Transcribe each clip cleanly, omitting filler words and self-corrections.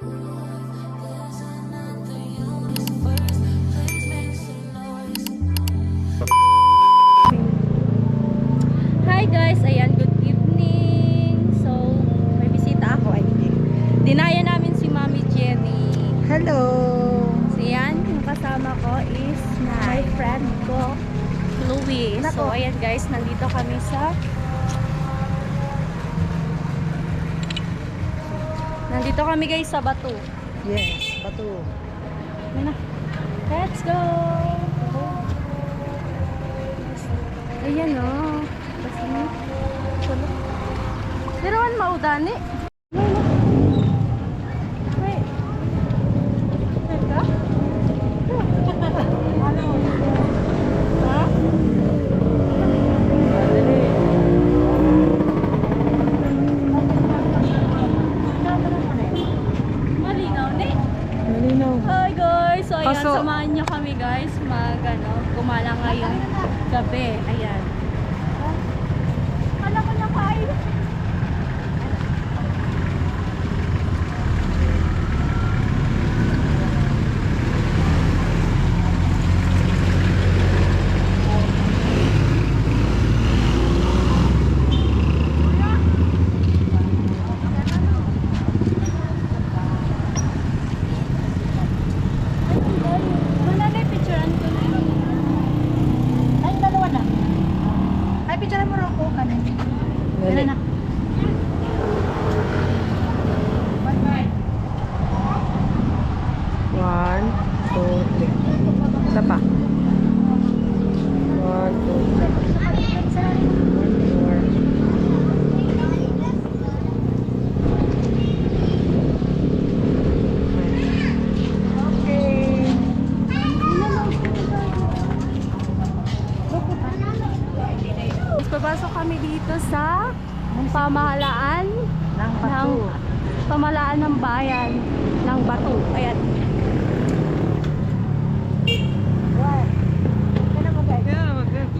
Hi guys, ayan, good evening. So, may bisita ako. Ay, hindi. Dinaya namin si Mami Jenny. Hello! So, yan, yung kasama ko is my friend ko, Chloe. So, ayan guys, nandito kami sa Batu. Yes, Batu. Ayan na. Let's go! Ayan o. Pero an maudani. Wait. Teka. Ha? Malinaw ni. Malinaw. Hi guys! So ayan, Kaso- samahan nyo kami guys gumala ngayong gabi. Ayan. Kala ko na kain. Mananay, picturean ko na yun. Ay, dalawa na. Ay, picture mo rin ako. Kanin. Dali. Na. Bye-bye. 1, 2, 3. Isa pa. 1, 2, 3. Papasok kami dito sa pamahalaan Nang Batu. pamahalaan ng bayan ng Batu. Ayan.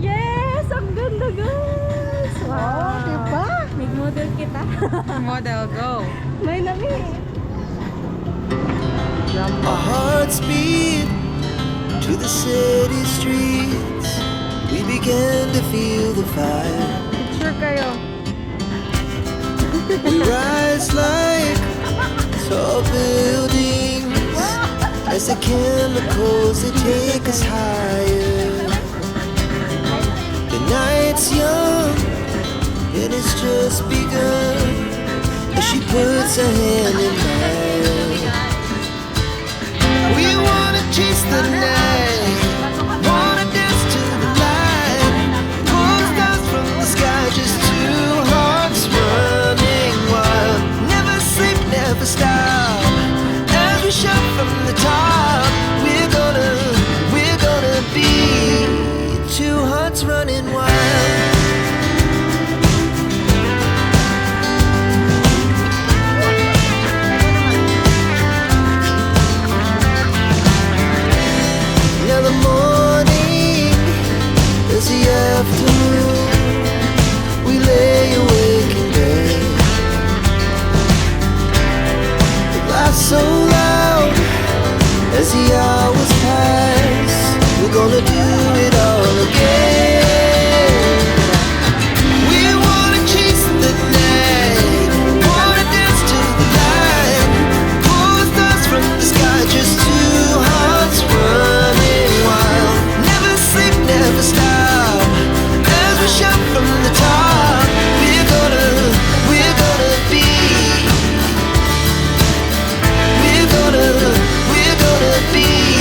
Yes! Ang ganda guys! Wow! Oh, diba? May model kita. Model, go. May nami. Our hearts beat to the city streets. We began to feel the fire. Picture kayo. We rise like tall buildings as the chemicals they take us higher. The night's young and it's just begun as she puts her hand in mine. We wanna chase the night, wanna dance to the light, pull stars from the sky, just two hearts running wild. Never sleep, never stop, as we shout from the top. We're gonna be two hearts running wild. Now the morning is the afternoon. We lay awake in bed. The laughs so loud as the hours pass. We're gonna do it all again. We wanna chase the night, wanna dance to the light, pull stars from the sky, just two hearts running wild. Never sleep, never stop, as we shout from the top. We're gonna be, we're gonna be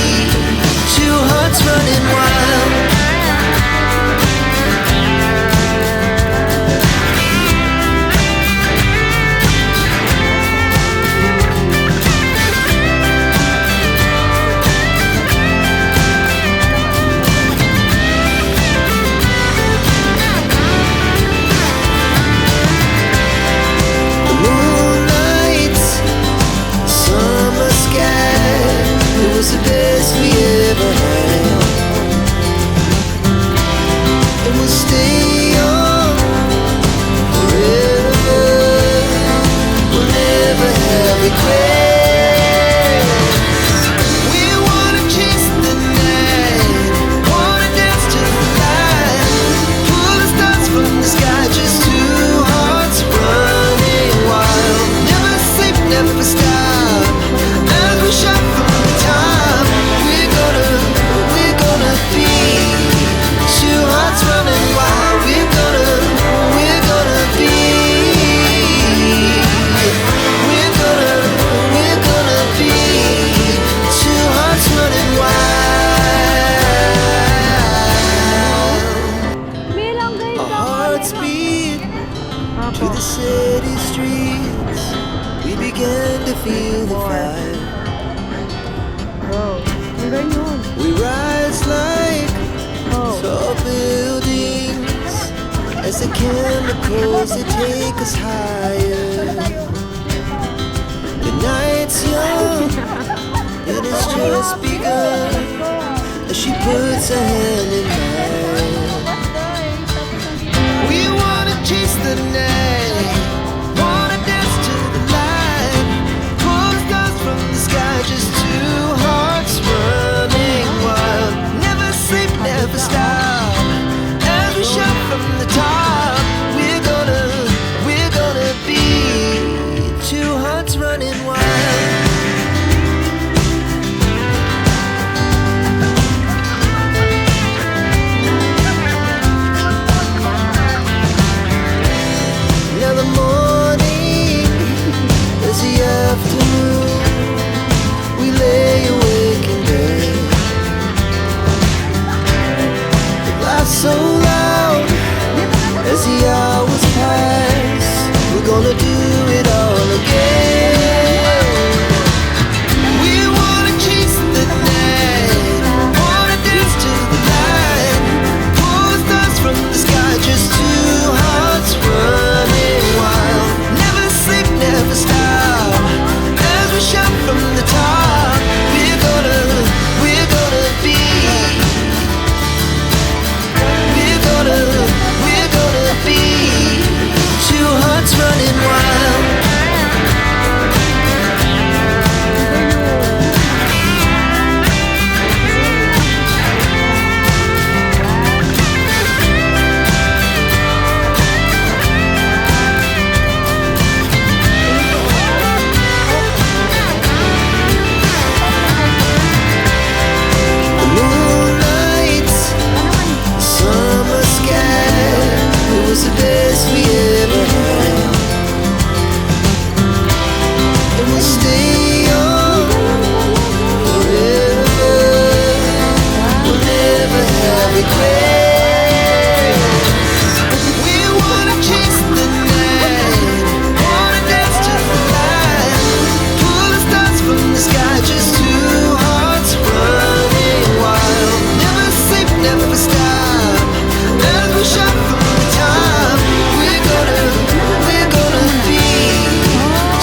never stop. As we shout from the top, we're gonna be two hearts running wild. We're gonna be. We're gonna be two hearts running wild. Bilang guys Our hearts beat to the city streets. We began to feel the fire. Wow. Hanggang yun. We rise like Oh. tall buildings as the chemicals they take us higher. The night's young, it has just begun as she puts her hand in mine. We wanna chase the night, wanna dance to the light, pull the stars from the sky, just two hearts running wild. Never sleep, never stop. As we shout from the top, we're gonna be two hearts running wild. Now the morning is the afternoon. We lay awake in bed. The laugh so loud as the hours pass. We're gonna do it all again. We wanna chase the night, wanna dance to the light, pull the stars from the sky, just two hearts running wild. Never sleep, never stop. As we shout from the top, we're gonna be. We're gonna be two hearts running wild. The moonlight, summer sky, it was the best we ever had. And we'll stay on forever. We'll never have regrets. We wanna chase the night, wanna dance to the light, pull the stars from the sky, just two hearts running wild. Never sleep, never stop. As we shout from the top, we're gonna be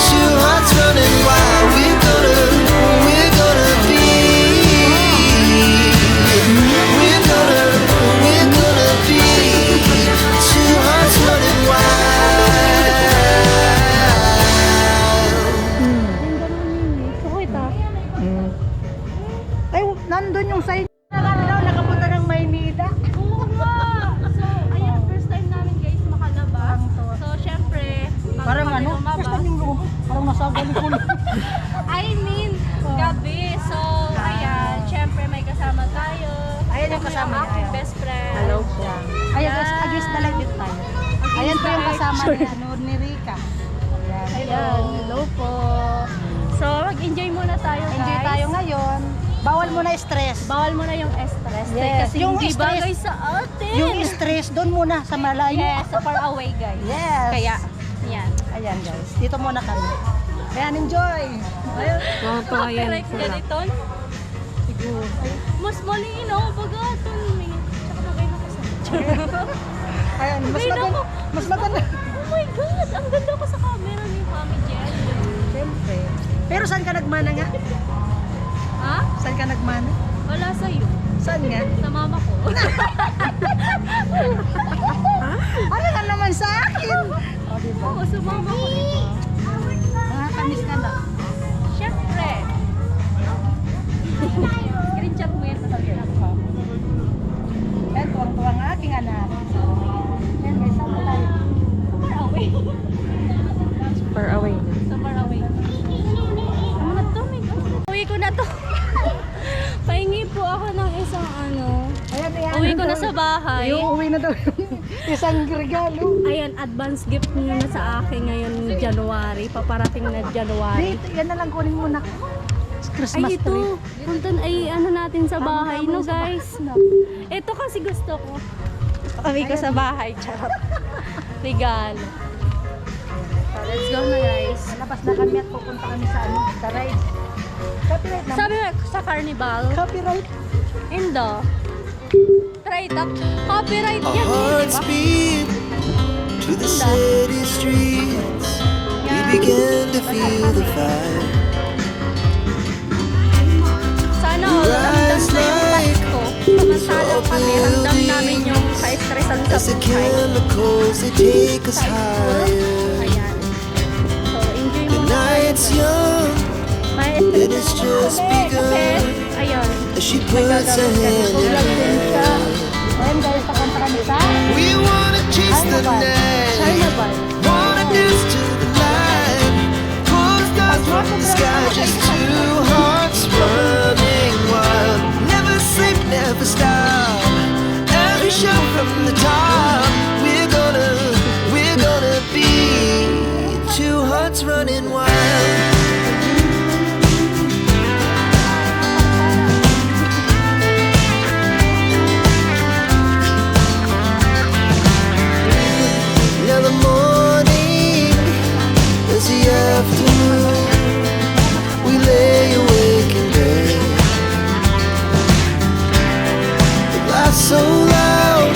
two hearts running wild. We're gonna be. We're gonna be two hearts running wild. Ay, nandun yung sign. Nakapunta ng Maynila. Oo nga. So, ayan, first time namin guys makalabas. So, syempre, bago Parang kami ano? lumabas- First time yung loob. Parang nasagal ko. I mean, gabi. So, ayan, syempre may kasama tayo. Ayan yung kasama Yung niya, aking ayan. best friend. Hello po. Ayan, agis na lang din tayo. Ayan po yung kasama ni, ni Rika. Ayan, hello po. So, mag-enjoy muna tayo guys. Enjoy tayo ngayon. Bawal mo na stress. Bawal mo na yung stress. Yes. Kasi Yung hindi stress- bagay sa atin. Yung stress, doon muna sa malayo. Yes, so far away guys. Yes. Kaya, yan. Ayan guys, dito muna kami. Ayan, enjoy. Ayun. Mga Like ganito. Siguro. Mas malinaw, bagaton. Tsaka bagay na kasi. Ayan, mas Ay, maganda. naku. Mas maganda. Oh my God! Ang ganda ko sa camera ni Mami Jen. Siyempre. Pero saan ka nagmana nga? Ha? Saan ka nagmana? Wala sa'yo. Saan nga? Sa mama ko. Ano ka naman sa akin? O, diba? Oo, sa mama ko. Diba? Nakakamiss ka na. Siyempre. Screenshot mo yan sa sabihan ko. Ayan, tuwang-tuwang ang aking anak. Ayan guys, saan ba tayo? Far away. Far away na. So far away. Uwi ko na sa bahay. Yung uwi na daw yung isang regalo. Ayan, advance gift niyo na sa akin ngayon January. Paparating na January. Dito, yan na lang kunin mo na. Christmas Ay, tree. ito. Punta ano natin sa bahay, no guys? Ito kasi gusto ko. Kami ko sa bahay, charot. Regalo. So, let's go na guys. Labas na kami at pupunta kami sa ano, sa ride. Copyright naman. Sabi mo sa carnival, Copyright. Indo. Try it up. Copyright Our yan, di hearts ba? beat to the city streets. We began to feel the fire. Sana all ramdam na yung Pasko. Samantalang kami, ramdam namin yung ka-stressan sa As the buhay. chemicals they take us higher. Ayan. So, enjoy The mo na. night's young, it has just Kasi, begun. ayun. As she puts her hand in mine. Ayan guys, papunta kami sa We wanna chase the night, Carnival. wanna dance to the light. Pull stars from the sky, just two hearts running wild. Never sleep, never stop. As we shout from the top, we're gonna be two hearts running wild. Now the morning is the afternoon. We lay awake in bed. The glass so loud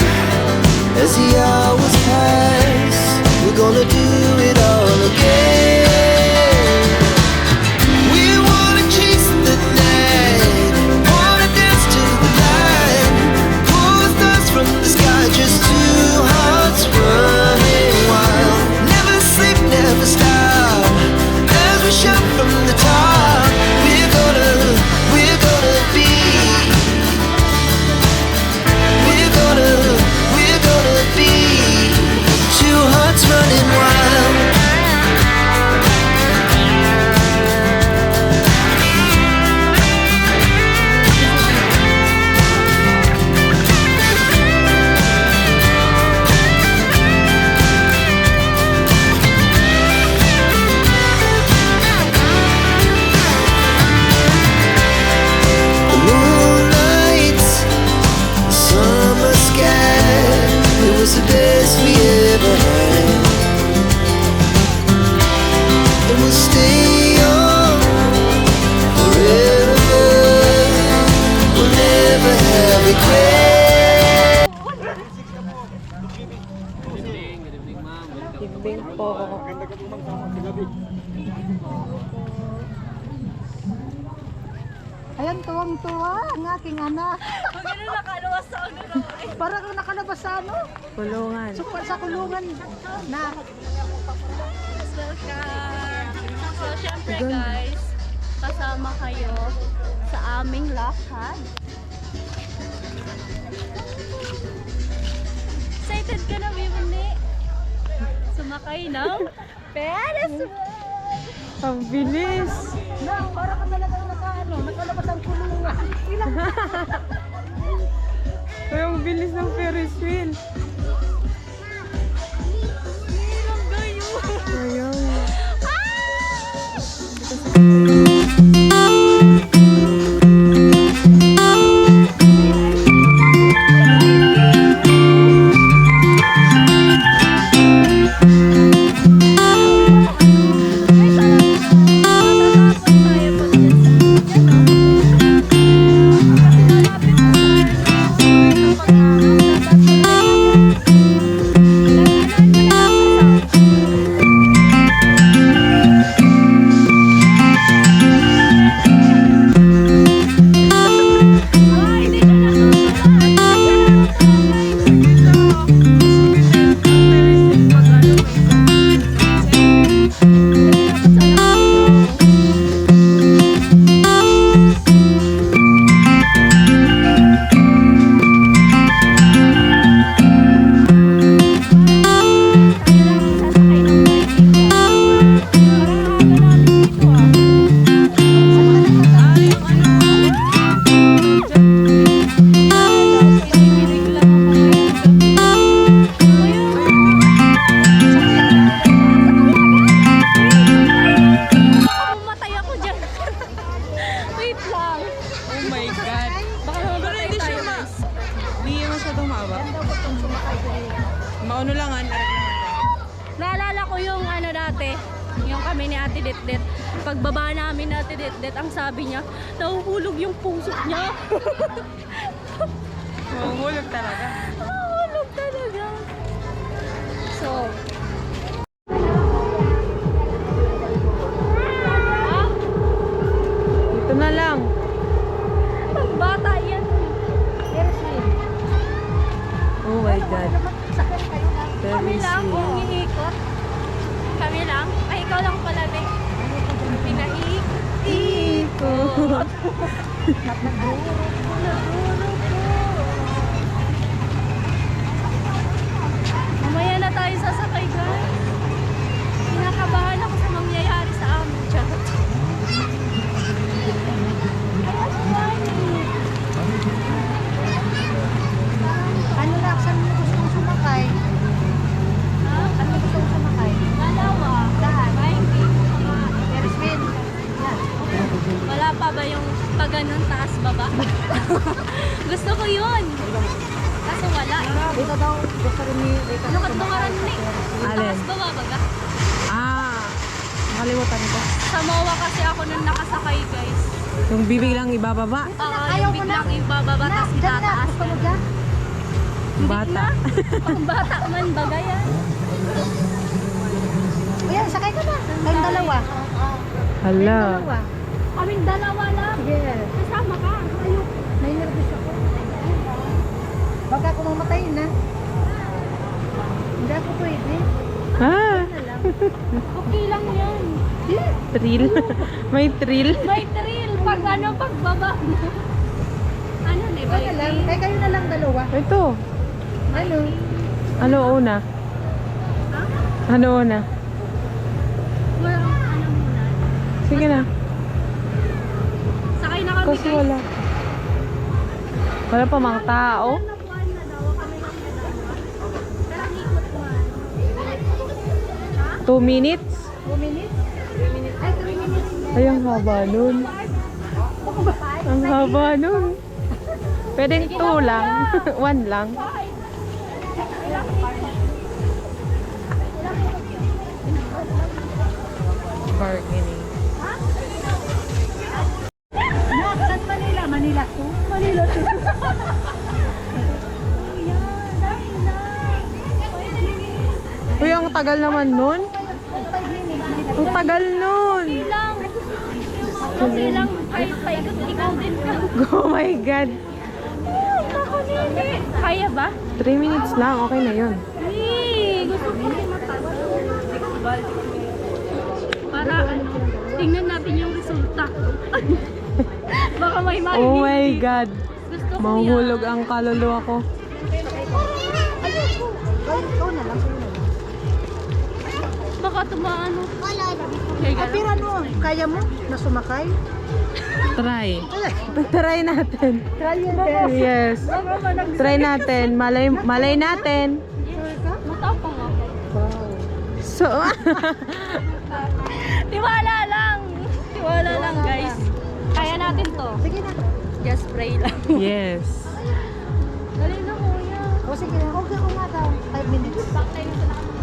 as the hours pass. We're gonna do it all again. We wanna chase the night, wanna dance to the light. Pull stars from the sky, just two hearts running wild. Never sleep, never stop. As we shout from the top, we're gonna be. We're gonna be two hearts running wild. The moonlight, summer sky, it was the best we ever had. And we'll stay on forever. We'll never have regret. Tigbing po. Ayan, tuwang-tuwa ang aking anak. Magano nakaluwas sa ano na. Parang nakalabas sa ano, Kulungan. sa kulungan na. Welcome! So, syempre guys, kasama kayo sa aming lakad. Excited ka na, Mimuni? Sumakay ng Ferris wheel! Ang bilis. Na, parang ka talaga nakalabas ang kulungan. Ilang Ay, ang bilis ng Ferris wheel. Ilang gayo! Ayun. namin na tidit-dit, ang sabi niya, nahuhulog yung puso niya. Mahulog talaga. Nahuhulog talaga. So, Dito na lang. pag bata yan. Oh my God. Kami Very lang, sweet. umiikot. Kami lang. Ay, ikaw lang pala, be. Pinaiikot. Mamaya na tayo sasakay, guys. Kinakabahan ako sa mangyayari sa amin. Charot. Ay, ang funny. Ano na, saan mo gusto mong sumakay? Ha? Ano gusto mong sumakay? Dalawa. Saan? Hindi. Ferris wheel. Yan. Wala pa ba yung pag ganun, taas baba? Gusto ko yun. Kaso wala. Dito daw, gusto rin ni Rika. Ano ka tungaran ni? Alin? Taas baba baga? Nakalimutan ko. Sa MOA kasi ako nung nakasakay, guys. Yung bibig lang ibababa. Yung biglang ibababa, tapos Diyan na, itataas. gusto mo dyan? Bata. Pang bata man baga yan. O yan, sakay ka na. Kayong dalawa. Hala. Dalawa. Kaming dalawa lang. Yes. Kasama ka. Ayok. May nervous ako. Baka ako mamatayin na. Hindi ako pwede. Ah, Okay lang yan. thrill. May thrill. May thrill. Pag ano, pagbaba mo. Ano, di ba? Kaya lang. Kaya kayo na lang dalawa. Ito. Ano? Ano una? Ano una? Walang ano muna. Sige na. Sakay na kami, Kasi guys. wala. Wala pa mga tao. Nakuhaan na daw. Kami lang na dalawa. Pero ang ikot man. 2 minutes? 2 minutes? 3 minutes. Ay, 3 minutes. Ay, ang haba nun. Ang haba nun. Pwedeng 2 lang. 1 lang. Bargaining. Nak, saan Manila? Manila to? Manila to. Uy, ang tagal naman nun. Ang tagal nun. Okay lang. Okay lang. Kahit paikot, ikaw din ka. Oh my God. Ako nini. Kaya ba? 3 minutes lang. Okay na yun. Gusto ko din matagal. Para ano, tingnan natin yung resulta. Baka may mahihindi. Oh my God. Gusto ko Mahuhulog yan. ang kaluluwa ko. Ikaw na lang. Sa'yo na lang. Baka tumaano. Ah, pero ano? Kaya mo na sumakay? Try. Try natin. Try your best. Yes. Try natin. Malay natin. Matapang ako. So, Tiwala lang. Tiwala lang, guys. Kaya natin to. Sige na. Just pray lang. yes. Dali na, kuya. O sige na. Okay ko nga daw. 5 minutes.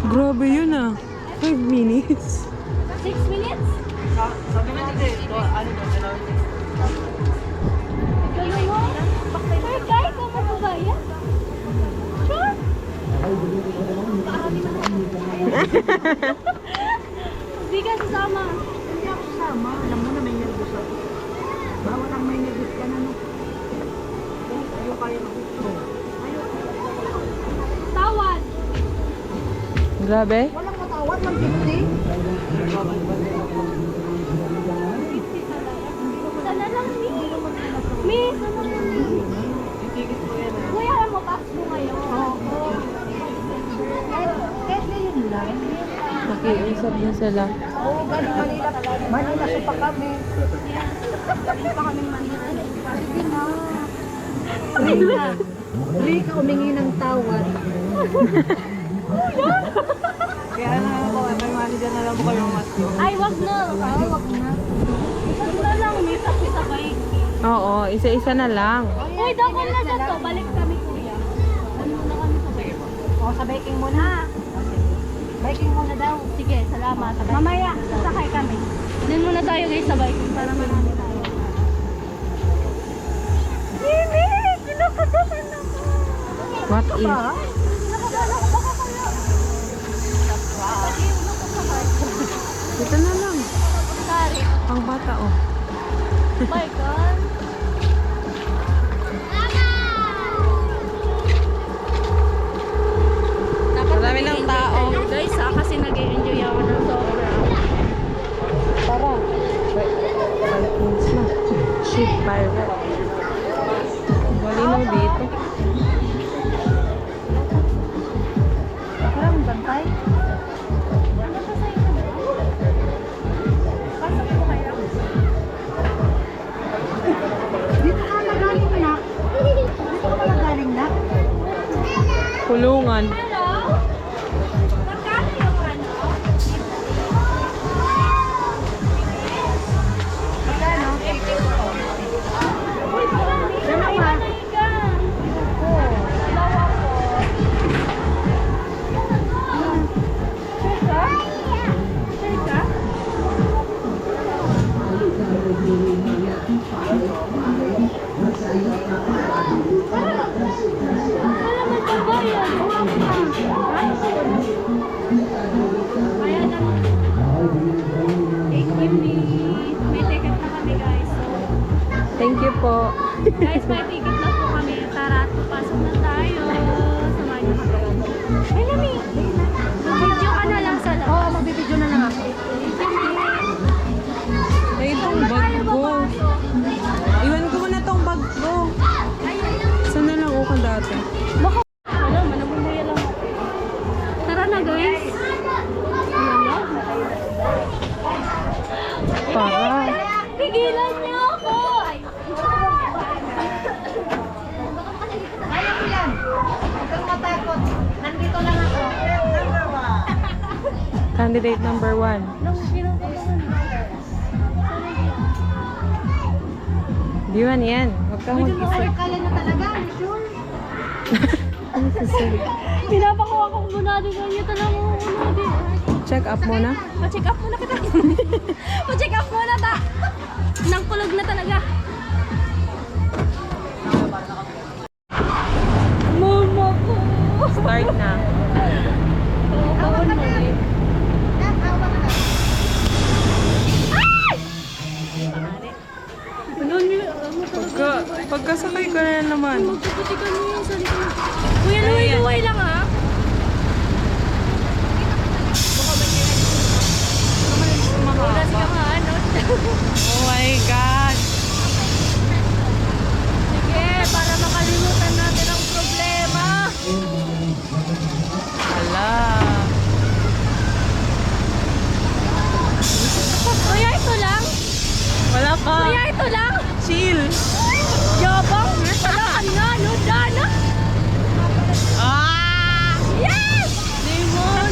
Grabe yun ah. 5 minutes. 6 minutes? Ganun mo? Ay, kahit ako magbabayad. Sure? Hindi ka sasama. Hindi ako sasama. Alam mo na may nervous ako. Bawal ang may nervous ka na. No? Ayaw kaya ako. Tawad. Grabe. Walang matawad. 150. Sana lang, Mi. Mi, sana lang, Mi. Kuya, alam mo, taas mo ngayon. Oo. Kahit ngayon lang. Nakiusap na sila. Oo, galing Manila. Manila pa kami. Hindi pa kaming Manila. Sige na. Rika. Rika umingi ng tawad. Kaya na ako, may manager na lang po kayo mas. Ay, wag na. Wag na. Wag na lang, Mi. Sabay. Oo, isa-isa na lang. Uy, dakon na sa to. Balik kami, kuya. Ano na kami sa bayo? O, sa baking muna. Baking muna daw. Sige, salamat. Mamaya, sasakay kami. Doon muna tayo guys sa bike para marami tayo. Mimi! Kinakabahan ako! What if? Dito na lang. Sorry. Pang bata, oh. My God. Marami ng tao. Guys, kasi nag-enjoy ako ng sobra. Tara. Vikings na. Ship pirate. Malinaw dito. Parang bantay. Pasok po kayo. Dito ka nagaling na. Dito ka nagaling na. Kulungan. Hello? Magkano yung ano? Magkano? Dalawa. Dalawa po. Sure ka? Sure ka? Wala magbabayad. Ayan na. Thank you, please. May ticket na kami, guys. So, Thank you po. guys, may ticket na po kami. Tara, papasok na tayo. Samahan niyo kami. Ay, Lami. Mag-video ka na lang sa labas. Oo, magbibideo na lang ako. Ay, itong bag ko. Iwan ko muna tong bag ko. Saan na lang ako dati? Wala, manabumuya lang. Tara na, guys. Para. Pigilan niyo ako! Ay, Kaya ko yan. Huwag kang matakot. Nandito lang ako. Candidate number 1. Di ba yan? Huwag kang mag-isa. Kala na talaga. Sure. pinapakuha ko muna din ganyan talaga muna din. Check up muna. Pa-check up muna kita. Pa-check up muna ta. Nang kulog na talaga. Mama ko. Start na. Bawal mo eh. Pagkasakay ka na naman. Magpuputi kami yung salita. Kuya, luway-luway lang ha. Wala siya nga ano. Oh my God. Sige, para makalimutan natin ang problema. Hala. Kuya, ito lang. Wala pa. Kuya, ito lang. Chill. Yabang. Wala ka na, no? Dana. Ah! Yes! Lemon.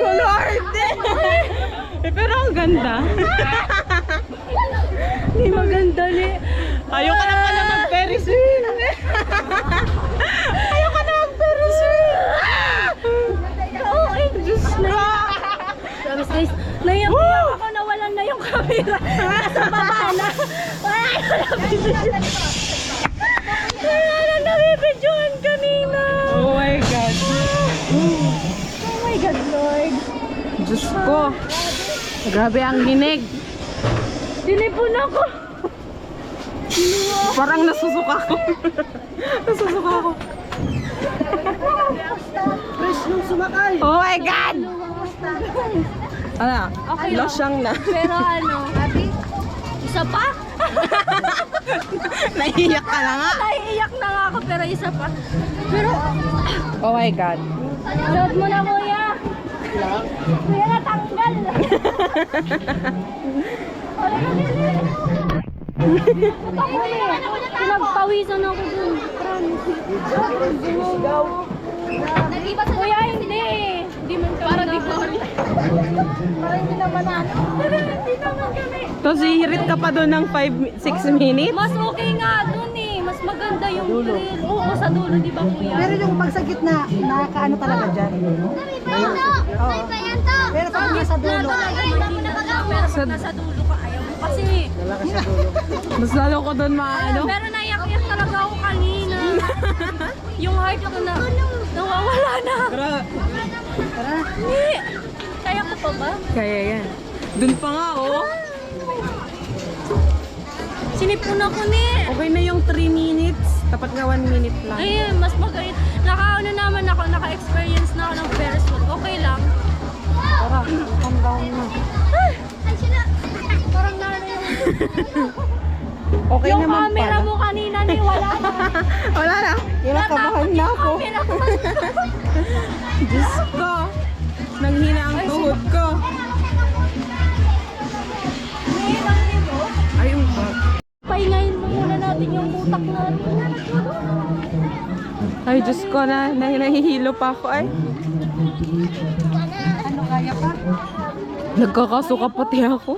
Lord! Pero ang ganda. Hindi maganda ni. Ayoko na pala mag-Ferris wheel. Ayoko na mag-Ferris wheel. Oh, Diyos na. Tapos guys, naiyak ako na walan na yung camera. Nasa baba na. Ay, wala na nabibidyoan kanina. Oh my God. Oh my God, Lord. Diyos ko. Grabe ang ginig. Dinipon ako. Parang nasusuka ko. Nasusuka ko. Fresh nung sumakay. Oh my God! Ano? Okay lang. Losyang na. Pero ano, isa pa? Naiiyak ka na nga. Naiiyak na nga ako pero isa pa. Pero, Oh my God. load mo na kuya. Kuya natanggal. Wala na nila. Pinagpawisan ako dun. Kuya, hindi. Hindi man kami. Para di ko. Para hindi naman ano. Pero hindi naman kami. Tapos hihirit ka pa doon ng 6 minutes? Mas okay nga dun eh. Mas maganda yung thrill. Oo, sa dulo, di ba kuya? Pero yung pag sa gitna, nakakaano talaga dyan. Pero pag nasa dulo, Pero pag nasa dulo ka, ayaw mo kasi. Mas lalo ko doon maano. Pero naiyak-iyak talaga ako kanina. Yung heart ko na, nawawala na. tara. Hindi. Kaya ko pa ba? Kaya yan. Doon pa nga oh. Sinipon ako ni. Okay na yung 3 minutes. Dapat nga 1 minute lang. Ay, mas magaling. Nakaano naman ako, naka-experience na ako ng Ferris wheel. Okay lang. Tara, calm down na. Parang nano yung... Okay yung naman camera pala. mo kanina ni wala na. Wala na. Kinakabahan na ako. Camera ko. Diyos ko. Nanghina ang tuhod ko. Ayun pa. Pahingayin mo muna natin yung utak natin. Ay, Diyos ko na. Nahihilo pa ako ay. Ano kaya pa? Nagkakasuka pati ako.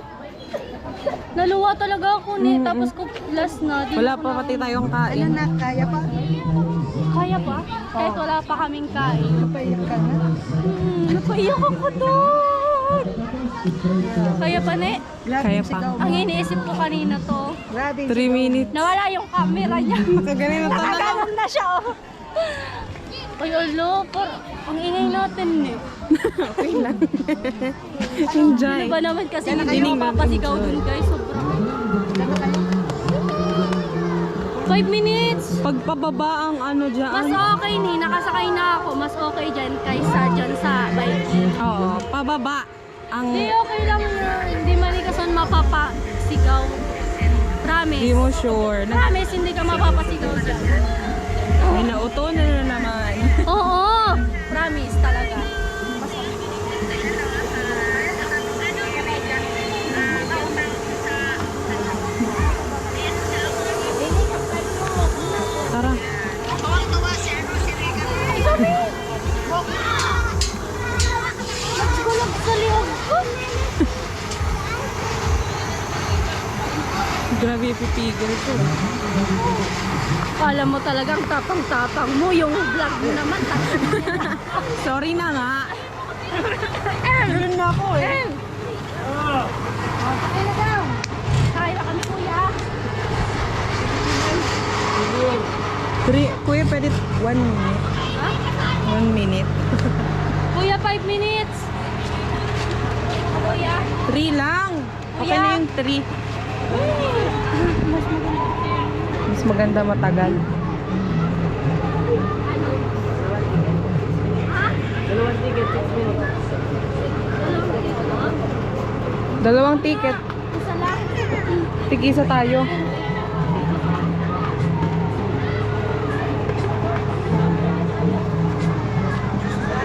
Naluwa talaga ako ni. Tapos ko last na. Di Wala ko pa na- pati tayong Ayan kain. na, kaya pa? Kaya pa? Kahit wala pa kaming kain. Napaiyak ka na. Napaiyak ako doon. Kaya pa ne? Grabe Kaya yung pa. sigaw mo. Ang iniisip ko kanina to. Grabe yung 3 sigaw mo. minutes. Nawala yung camera niya. Ganito na lang. Nakaganon na siya oh. Ay, alo, ang ingay natin eh. Okay lang. Enjoy. Ano ba naman kasi hindi Dining mo lang, papasigaw enjoy. dun guys, sobrang. 5 minutes! Pagpababa ang ano Mas dyan. okay ni, nakasakay na ako. Mas okay dyan kaysa dyan sa biking. Oo, pababa. Ang Hindi, okay lang yun. Hindi malikasan mapapasigaw. Promise. di mo sure. Promise, hindi ka mapapasigaw dyan. May nauto na naman. Oo! Promise talaga. Tara. Nagkulog sa lihog ko. Grabe pipigil ko. Kala mo talagang tapang-tapang mo. Yung vlog mo naman. Sorry na nga. Ayun na ako eh. Okay na daw. Kaya kami kuya. Kuya, pwede 1 minute. Ha? 1 minute. Kuya, 5 minutes. Kuya. 3 lang. Okay na yung 3. Mas maganda matagal. Dalawang ticket. Isa lang. Tig-isa tayo.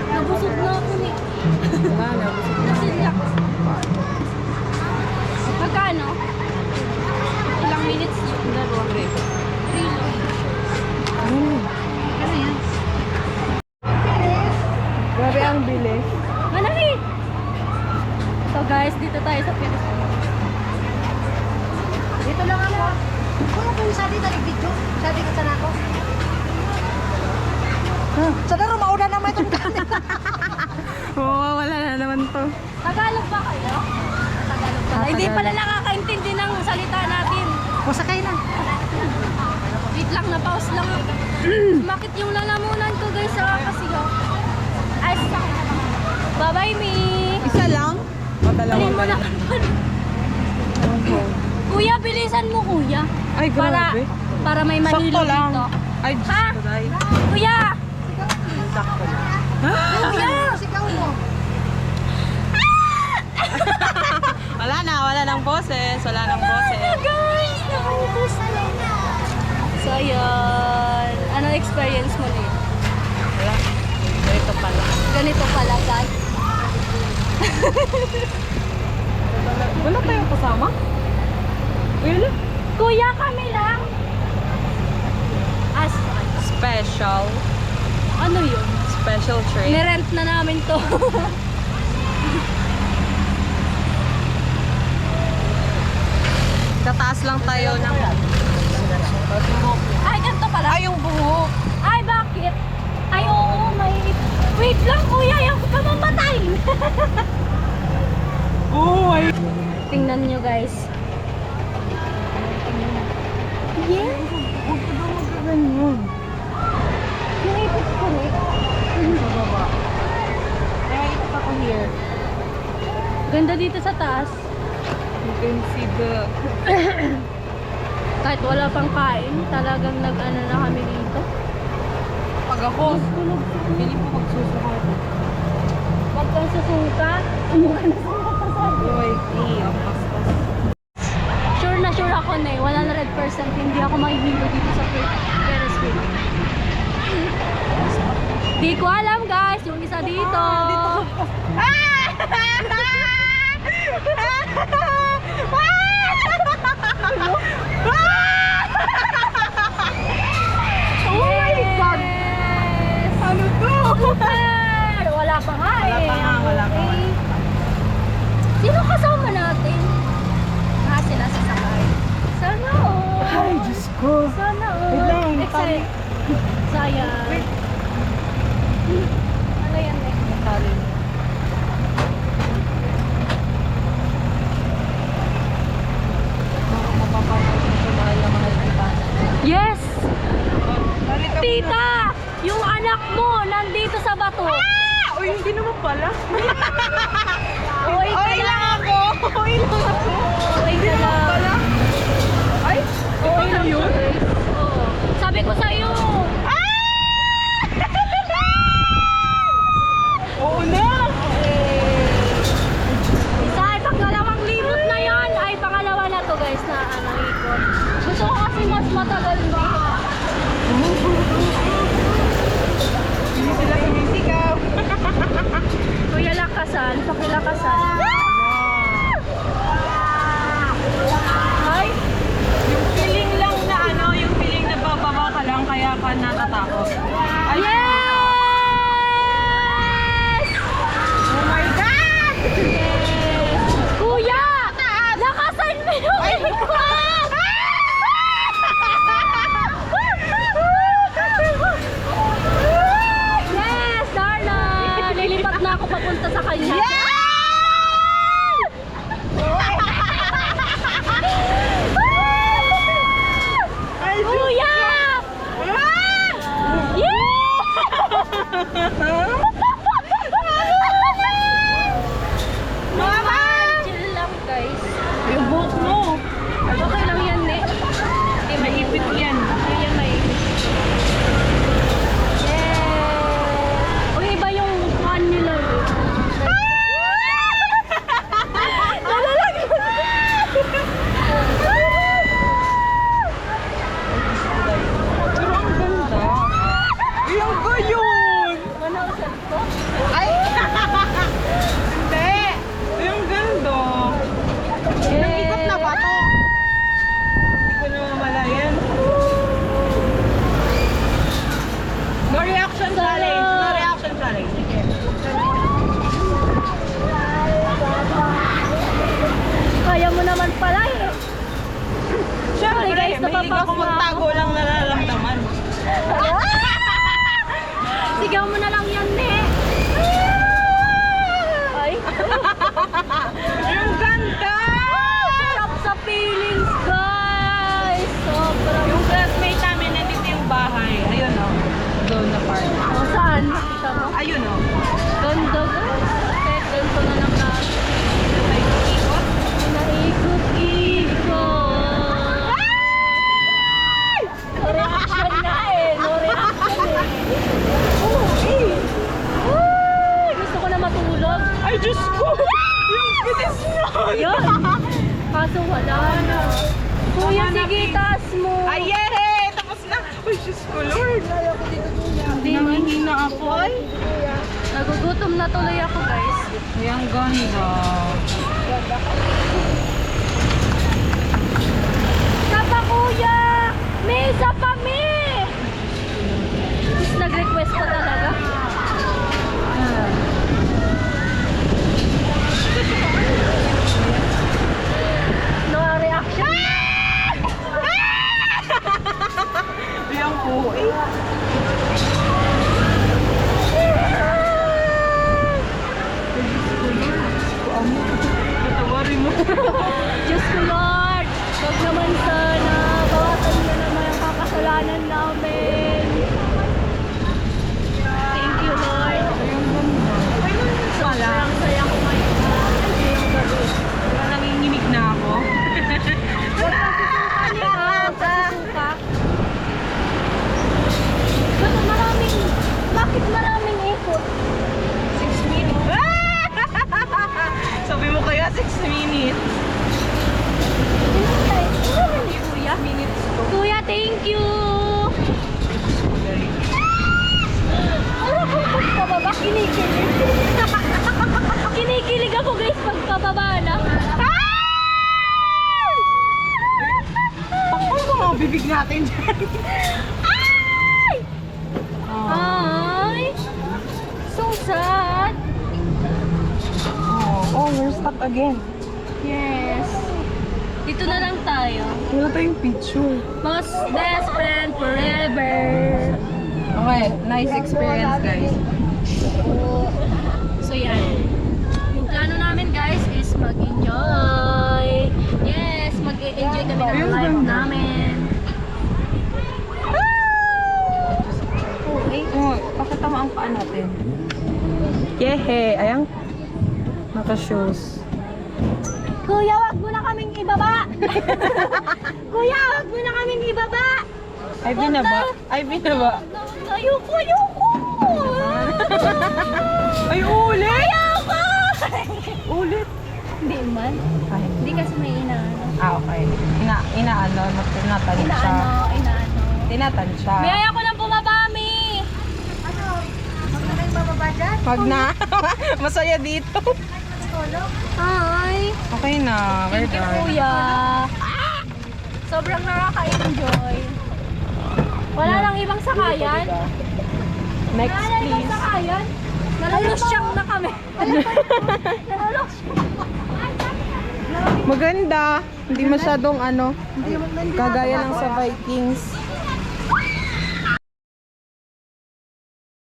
Nabusog na ako ni. Wala na. Nasilyak. Magkano? Ilang minutes yun? Dalawa. 3 lang. Ano? Ang bilis. Manali! So guys, dito tayo sa Pilipinas. Dito lang ako. Kuya kung sa dito video, sabi ka sana ako. Sa daro mauna naman itong camera. Oo, wala na naman to. Tagalog ba kayo? Tagalog ba? Hindi pala nakakaintindi ng salita natin. Masakay na. Wait lang, na-pause lang ako. Bakit yung lalamunan ko guys kasi ay, sakit na naman. Bye-bye, me! Isa lang? O Bilhin mo na. Kuya, bilisan mo, kuya. Ay, grabe. Para may manilo Sakto lang. dito. Ay, Ha? Diyos ko, day. Kuya! Sakto lang. Kuya! Sigaw mo. Wala nang boses. Wala nang boses. Guys, nakautos na. So, yun. Anong experience mo din? Wala. Ganito pala. Ganito pala, guys. Wala tayong kasama? Wala. Kuya, kami lang. As, Special. ano yun? Special train. Nirent na namin to. Tataas lang tayo ng... Ay, ganito pala. Ay, yung buhok. Ay, bakit? Ay, oo, may... Wait lang, kuya, yung kamamatay. Oh, ay. Tingnan nyo, guys. Yeah. Huwag ka daw magkaganyan. Yung ipit ko, eh. Bababa. Ay, may ito ako here. Ganda dito sa taas. You can see the... Kahit wala pang kain, talagang nag-ano na kami dito. Pag ako, pili ko magsusuka ako. Huwag kang susuka. Umukha na suka pa sa akin. Uy, ang paspas. Sure na sure ako na eh. 100% hindi ako mahihilo dito sa Ferris wheel. Di ko alam guys, yung isa dito. Oh my God! Ano to? Super! Wala pa nga eh. Wala pa nga. Okay. Sino kasama natin? Sila sasakay. Sana all. Ay, Diyos ko. Sana all. Wait lang, Excited. Sayang. Wait. Ano yan eh? Tali. Mahal kita. Yes! Tita! Yung anak mo nandito sa bato. Uy, hindi naman pala. Uy, lang ako. Uy lang ako. Uy ka lang. Ay, Uy ikaw lang yun? Oo. Sabi ko sa'yo. Oo na. Isa ay pangalawang limot na yon ay pangalawa na to guys na ano ikot. Gusto ko kasi mas matagal ba? Hindi sila sumisigaw. Kuya lakasan, pakilakasan. Ay, Yung feeling lang na ano, yung feeling na bababa ka lang kaya ka natatakot. Ay, yes! oh my God! Yes! Kuya! Lakasan mo yung ikot! Yes, Darla! Lilipat na ako papunta sa kanya. Kuya! Mama! Chill lang guys. Yung buhok mo. Okay lang yan eh. Hindi, maipit yan. Hindi yan maipit. Yes! Uy, iba yung one nila eh. Pero ang ganda. Yung gayon! Manausap ko? Ay! Hindi! Yung ganda. Ikot na ba to? Hindi ko na mamalayan. No reaction challenge. No reaction challenge. Sige. yan, ne. Ay. Yung ganda! Sarap sa feelings, guys. Sobrang. Yung classmate namin, nandito yung bahay. Ayun o. Doon na part. Oh, saan? Nakita mo? Ayun o. Ganda, guys. Kahit ganito na lang natin. Ikot. Naikot-ikot. No reaction na eh. No reaction eh. Gusto ko na matulog. Ay, Diyos ko! Yung bilis nun! Yun. Kaso wala na. Kuya, sige, taas mo. Ay, yay! Tapos na! Ay, Diyos ko, Lord! Hindi man. Nangihina ako. Ay! Nagugutom na tuloy ako, guys. Ay, ang ganda. Isa pa, kuya! May isa pa, may! Tapos nag-request pa talaga. No reaction. Ay, ang puwi. Patawarin mo. Diyos ko, Lord! Huwag naman sana. Bawasan niyo naman ang kakasalanan namin. Thank you, Lord. Sobrang saya ko ngayon. Ngayong gabi. Wala, nanginginig na ako. Suka. Bakit maraming ikot? 6 minutes. Sabi mo kaya 6 minutes. Kuya? Kuya, thank you! Ano kung pagpababa? Kinikilig. Kinikilig ako, guys, pagpababa na. Pakpal ko mga bibig natin dyan. Ay! Ay! So sad. Oh, we're stuck again. Yes. Dito na lang tayo. Wala tayong picture. Mas best friend forever. Okay, nice experience, guys. So yan. Yung plano namin, guys, is mag-enjoy. Yes, mag-enjoy kami ng Ayun, life ganda. namin. Okay. Oh, pakita mo ang paa natin. Yehe! Ayang naka-shoes. Kuya, wag mo na kaming ibaba! Kuya, wag mo na kaming ibaba! Ay, binaba. Ay, binaba. Ayoko, ayoko! Ay, ulit! Ayoko! Ulit! Hindi man. Ay, Hindi kasi may inaano. okay. Inaano, tinatan siya. Inaano. Tinatan siya. May ayaw ko lang bumabami! Wag na. Masaya dito. Hi! Okay na. We're Thank you, done. kuya. Sobrang nakaka-enjoy. Wala nang ibang sakayan. Next, Wala nang ibang please. sakayan. Nalulusyang na kami. Nalulusyang. Maganda. Hindi masyadong ano. Kagaya lang sa Vikings.